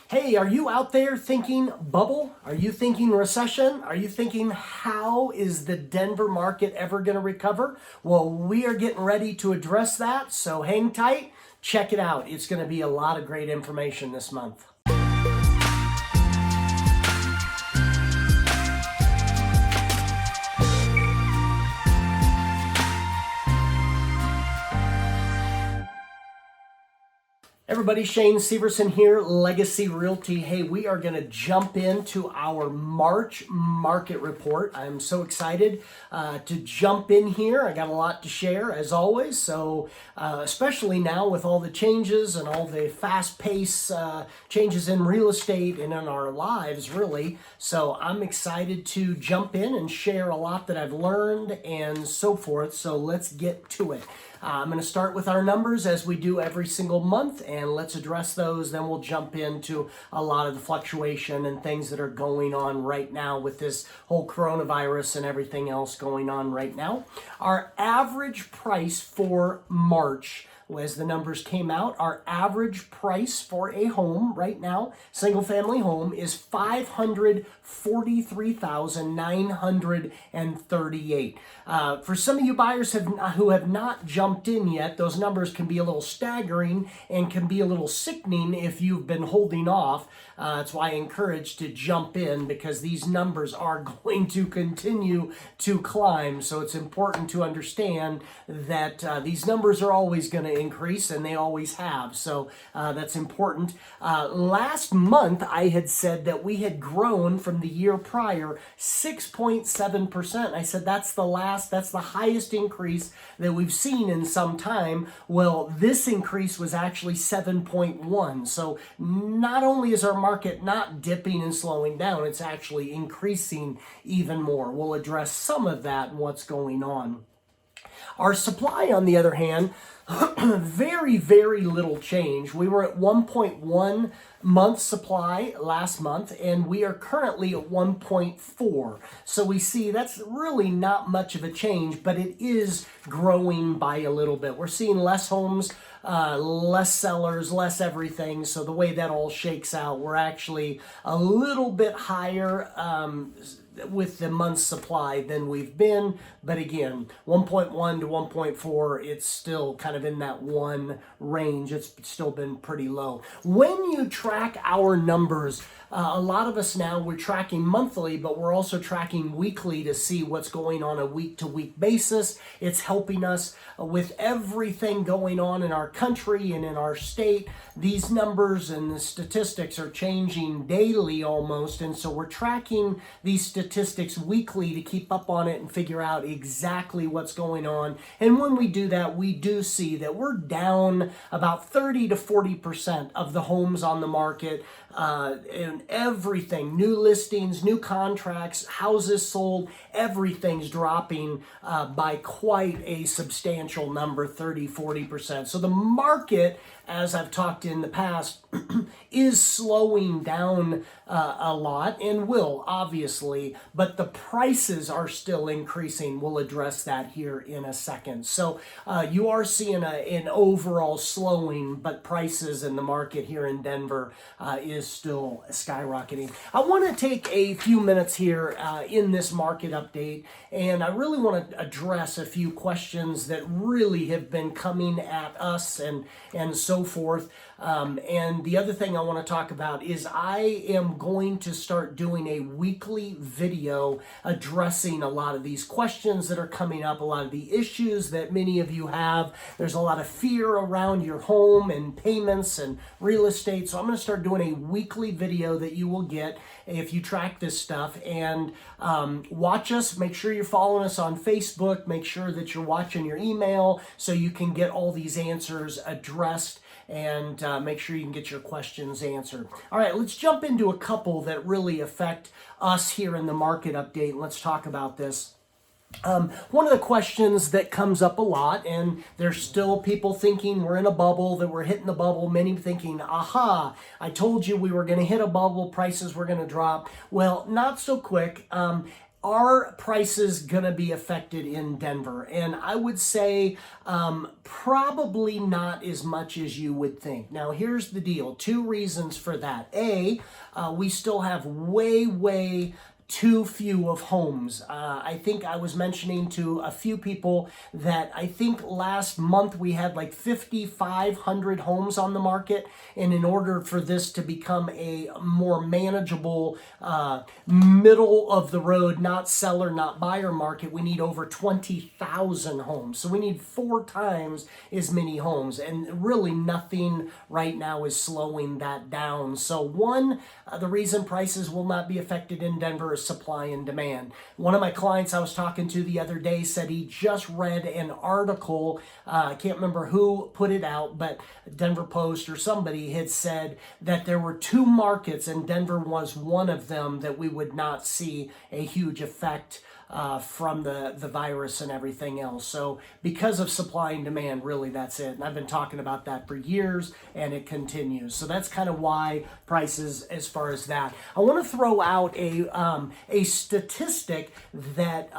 Hey, are you out there thinking bubble? Are you thinking recession? Are you thinking how is the Denver market ever going to recover? Well, we are getting ready to address that, so hang tight. Check it out. It's going to be a lot of great information this month. Everybody, Shane Severson here, Legacy Realty. Hey, we are going to jump into our March market report. I'm so excited to jump in here. I got a lot to share, as always. So, especially now with all the changes and all the fast-paced changes in real estate and in our lives, really. So, I'm excited to jump in and share a lot that I've learned and so forth. So, let's get to it. I'm going to start with our numbers as we do every single month, and let's address those. Then we'll jump into a lot of the fluctuation and things that are going on right now with this whole coronavirus and everything else going on right now. Our average price for March, as the numbers came out, our average price for a home right now, single family home, is $543,938. For some of you buyers who have not jumped in yet, those numbers can be a little staggering and can be a little sickening if you've been holding off. That's why I encourage to jump in, because these numbers are going to continue to climb. So it's important to understand that these numbers are always going to increase, and they always have. So that's important. Last month, I had said that we had grown from the year prior 6.7%. I said that's the highest increase that we've seen in some time. Well, this increase was actually 7.1. So not only is our market not dipping and slowing down, it's actually increasing even more. We'll address some of that and what's going on. Our supply, on the other hand, very, very little change. We were at 1.1 month supply last month, and we are currently at 1.4. So we see that's really not much of a change, but it is growing by a little bit. We're seeing less homes, less sellers, less everything. So the way that all shakes out, we're actually a little bit higher with the month's supply than we've been. But again, 1.1 to 1.4, it's still kind of in that one range. It's still been pretty low. When you track our numbers, a lot of us now, we're tracking monthly, but we're also tracking weekly to see what's going on a week-to-week basis. It's helping us with everything going on in our country and in our state. These numbers and the statistics are changing daily almost, and so we're tracking these statistics weekly to keep up on it and figure out exactly what's going on. And when we do that, we do see that we're down about 30 to 40% of the homes on the market, and everything, new listings, new contracts, houses sold, everything's dropping by quite a substantial number, 30, 40%. So the market, as I've talked in the past, is slowing down a lot, and will, obviously, but the prices are still increasing. We'll address that here in a second. So you are seeing an overall slowing, but prices in the market here in Denver is still skyrocketing. I want to take a few minutes here in this market update, and I really want to address a few questions that really have been coming at us and so forth. And the other thing I want to talk about is I am going to start doing a weekly video addressing a lot of these questions that are coming up, a lot of the issues that many of you have. There's a lot of fear around your home and payments and real estate. So I'm going to start doing a weekly video that you will get if you track this stuff, and watch us. Make sure you're following us on Facebook. Make sure that you're watching your email so you can get all these answers addressed, and make sure you can get your questions answered. All right, let's jump into a couple that really affect us here in the market update. Let's talk about this. One of the questions that comes up a lot, and there's still people thinking we're in a bubble, that we're hitting the bubble, many thinking, aha, I told you we were going to hit a bubble, prices were going to drop. Well, not so quick. are prices gonna be affected in Denver? And I would say probably not as much as you would think. Now, here's the deal. Two reasons for that. We still have way too few of homes. I think I was mentioning to a few people that I think last month we had like 5,500 homes on the market. And in order for this to become a more manageable, middle of the road, not seller, not buyer market, we need over 20,000 homes. So we need 4 times as many homes. And really nothing right now is slowing that down. So one, the reason prices will not be affected in Denver is supply and demand. One of my clients I was talking to the other day said he just read an article, I can't remember who put it out, but Denver Post or somebody had said that there were 2 markets, and Denver was one of them, that we would not see a huge effect from the virus and everything else. So because of supply and demand, really that's it. And I've been talking about that for years, and it continues. So that's kind of why prices, as far as that. I want to throw out a statistic that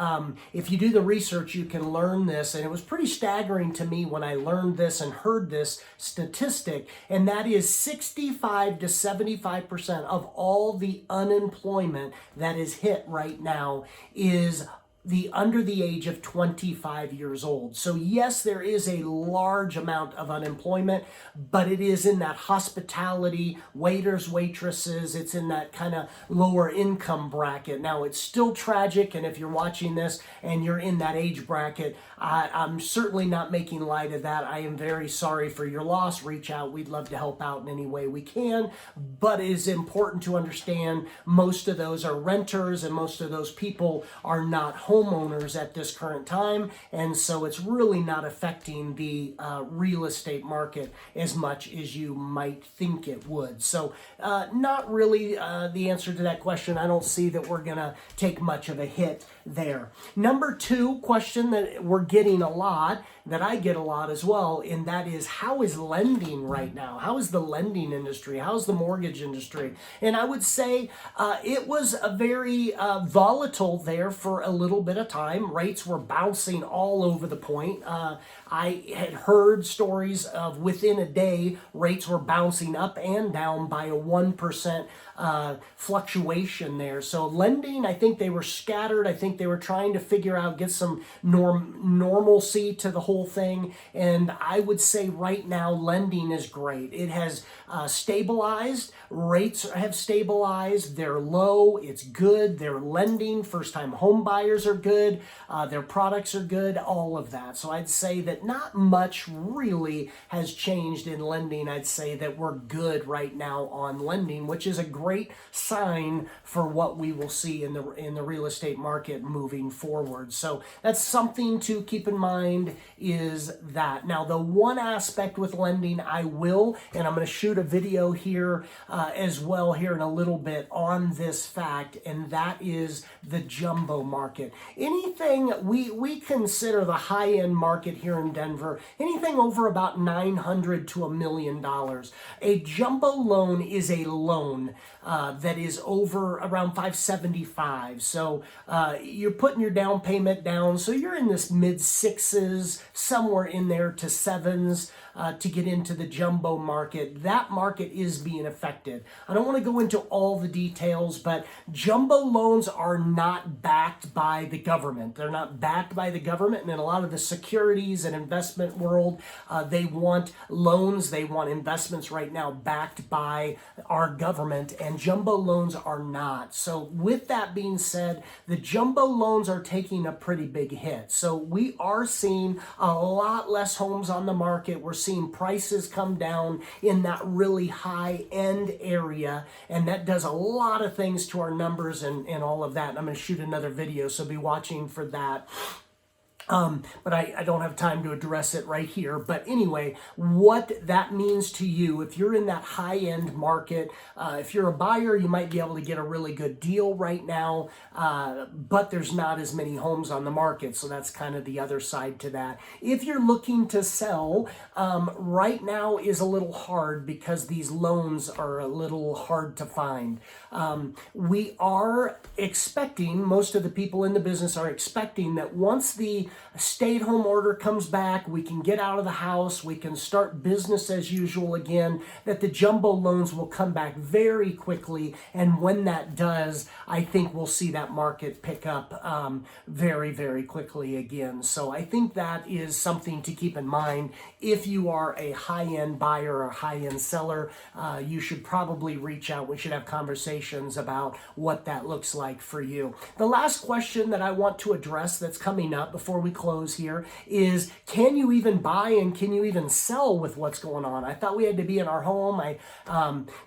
if you do the research, you can learn this. And it was pretty staggering to me when I learned this and heard this statistic. And that is 65 to 75% of all the unemployment that is hit right now is under the age of 25 years old. So yes, there is a large amount of unemployment, but it is in that hospitality, waiters, waitresses, it's in that kind of lower income bracket. Now, it's still tragic, and if you're watching this and you're in that age bracket, I'm certainly not making light of that. I am very sorry for your loss. Reach out. We'd love to help out in any way we can, but it is important to understand most of those are renters, and most of those people are not homeowners at this current time, and so it's really not affecting the real estate market as much as you might think it would. So not really the answer to that question. I don't see that we're going to take much of a hit there. Number 2 question that we're getting a lot, that I get a lot as well, and that is, how is lending right now? How is the lending industry? How's the mortgage industry? And I would say it was a very volatile there for a little bit of time. Rates were bouncing all over the point. I had heard stories of within a day, rates were bouncing up and down by a 1% fluctuation there. So lending, I think they were scattered. I think they were trying to figure out, get some normalcy to the whole thing. And I would say right now, lending is great. It has stabilized. Rates have stabilized. They're low. It's good. They're lending. First-time home buyers are good. Their products are good. All of that. So I'd say that not much really has changed in lending. I'd say that we're good right now on lending, which is a great sign for what we will see in the real estate market moving forward. So that's something to keep in mind, is that. Now, the one aspect with lending I will, and I'm going to shoot a video here as well here in a little bit on this fact, and that is the jumbo market. Anything we consider the high-end market here in Denver, anything over about $900 to $1 million. A jumbo loan is a loan that is over around $575. So you're putting your down payment down. So you're in this mid 6s, somewhere in there to 7s. To get into the jumbo market. That market is being affected. I don't want to go into all the details, but jumbo loans are not backed by the government. They're not backed by the government, and in a lot of the securities and investment world, they want loans, they want investments right now backed by our government, and jumbo loans are not. So with that being said, the jumbo loans are taking a pretty big hit. So we are seeing a lot less homes on the market. We're seeing prices come down in that really high end area, and that does a lot of things to our numbers and all of that. And I'm going to shoot another video, so be watching for that. But I don't have time to address it right here. But anyway, what that means to you, if you're in that high-end market, if you're a buyer, you might be able to get a really good deal right now, but there's not as many homes on the market. So that's kind of the other side to that. If you're looking to sell, right now is a little hard because these loans are a little hard to find. We are expecting, most of the people in the business are expecting that once the stay-at-home order comes back, we can get out of the house, we can start business as usual again, that the jumbo loans will come back very quickly. And when that does, I think we'll see that market pick up very, very quickly again. So I think that is something to keep in mind. If you are a high-end buyer or high-end seller, you should probably reach out. We should have conversations about what that looks like for you. The last question that I want to address that's coming up before we close here is, can you even buy and can you even sell with what's going on? I thought we had to be in our home.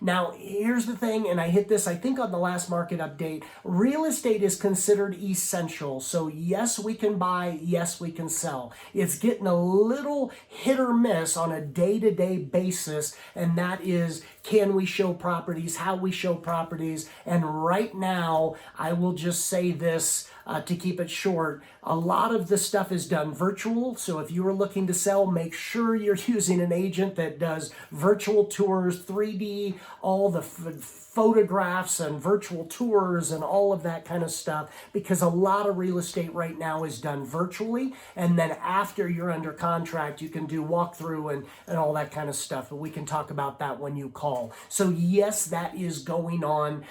Now, here's the thing, and I hit this, I think, on the last market update. Real estate is considered essential. So yes, we can buy, yes, we can sell. It's getting a little hit or miss on a day-to-day basis, and that is, can we show properties, how we show properties. And right now, I will just say this to keep it short, a lot of the stuff is done virtual. So if you are looking to sell, make sure you're using an agent that does virtual tours, 3D, all the photographs and virtual tours and all of that kind of stuff, because a lot of real estate right now is done virtually. And then after you're under contract, you can do walkthrough and all that kind of stuff. But we can talk about that when you call. So yes, that is going on.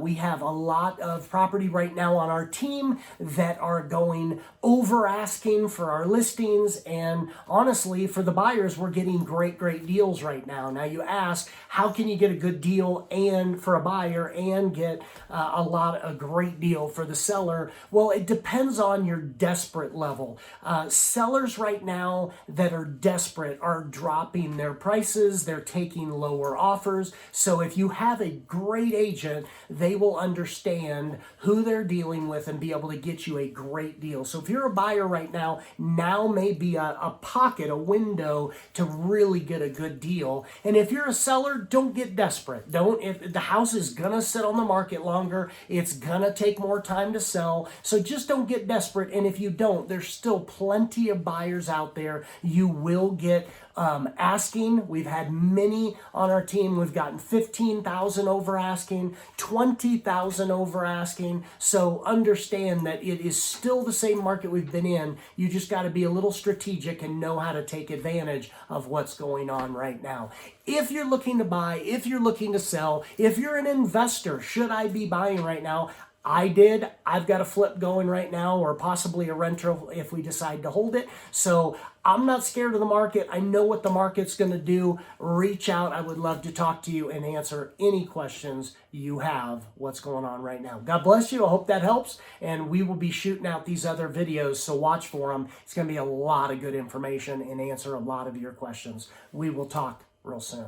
We have a lot of property right now on our team that are going over asking for our listings. And honestly, for the buyers, we're getting great, great deals right now. Now you ask, how can you get a good deal and for a buyer and get a great deal for the seller? Well, it depends on your desperate level. Sellers right now that are desperate are dropping their prices. They're taking lower offers. So if you have a great agent, they will understand who they're dealing with and be able to get you a great deal. So if you're a buyer right now, now may be a pocket, a window to really get a good deal. And if you're a seller, don't get desperate. If the house is gonna sit on the market longer, it's gonna take more time to sell. So just don't get desperate. And if you don't, there's still plenty of buyers out there. You will get asking. We've had many on our team. We've gotten 15,000 over asking, 20,000 over asking. So understand that it is still the same market we've been in. You just got to be a little strategic and know how to take advantage of what's going on right now. If you're looking to buy, if you're looking to sell, if you're an investor, should I be buying right now? I've got a flip going right now, or possibly a rental if we decide to hold it. So I'm not scared of the market. I know what the market's going to do. Reach out. I would love to talk to you and answer any questions you have what's going on right now. God bless you. I hope that helps. And we will be shooting out these other videos, so watch for them. It's going to be a lot of good information and answer a lot of your questions. We will talk real soon.